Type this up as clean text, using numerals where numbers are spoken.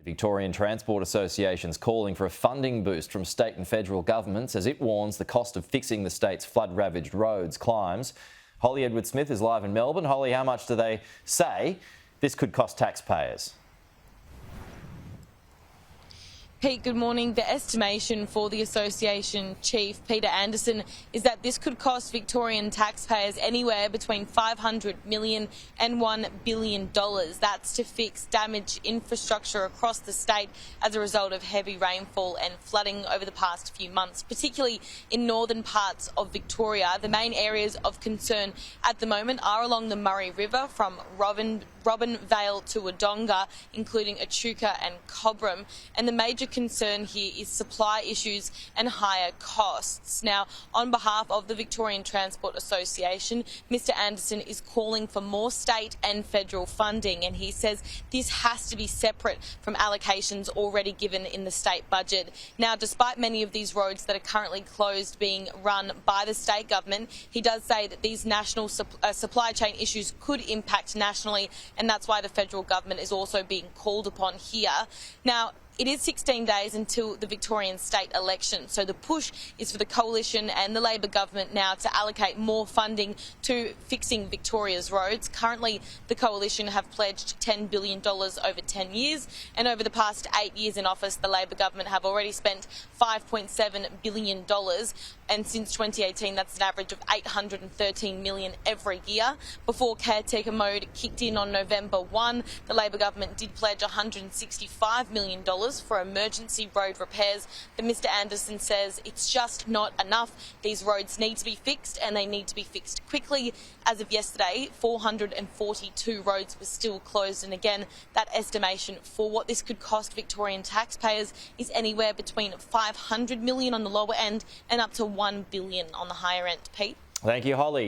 Victorian Transport Association is calling for a funding boost from state and federal governments as it warns the cost of fixing the state's flood-ravaged roads climbs. Holly Edward-Smith is live in Melbourne. Holly, how much do they say this could cost taxpayers? Pete, good morning. The estimation for the association chief, Peter Anderson, is that this could cost Victorian taxpayers anywhere between $500 million and $1 billion. That's to fix damaged infrastructure across the state as a result of heavy rainfall and flooding over the past few months, particularly in northern parts of Victoria. The main areas of concern at the moment are along the Murray River from Robin Vale to Wodonga, including Echuca and Cobram. And the major concern here is supply issues and higher costs. Now, on behalf of the Victorian Transport Association, Mr Anderson is calling for more state and federal funding, and he says this has to be separate from allocations already given in the state budget. Now, despite many of these roads that are currently closed being run by the state government, he does say that these national supply chain issues could impact nationally, and that's why the federal government is also being called upon here. Now, it is 16 days until the Victorian state election, so the push is for the Coalition and the Labor government now to allocate more funding to fixing Victoria's roads. Currently, the Coalition have pledged $10 billion over 10 years, and over the past 8 years in office, the Labor government have already spent $5.7 billion, and since 2018, that's an average of $813 million every year. Before caretaker mode kicked in on November 1, the Labor government did pledge $165 million for emergency road repairs, but Mr Anderson says it's just not enough. These roads need to be fixed, and they need to be fixed quickly. As of yesterday, 442 roads were still closed, and again, that estimation for what this could cost Victorian taxpayers is anywhere between $500 million on the lower end and up to $1 billion on the higher end. Pete? Thank you, Holly.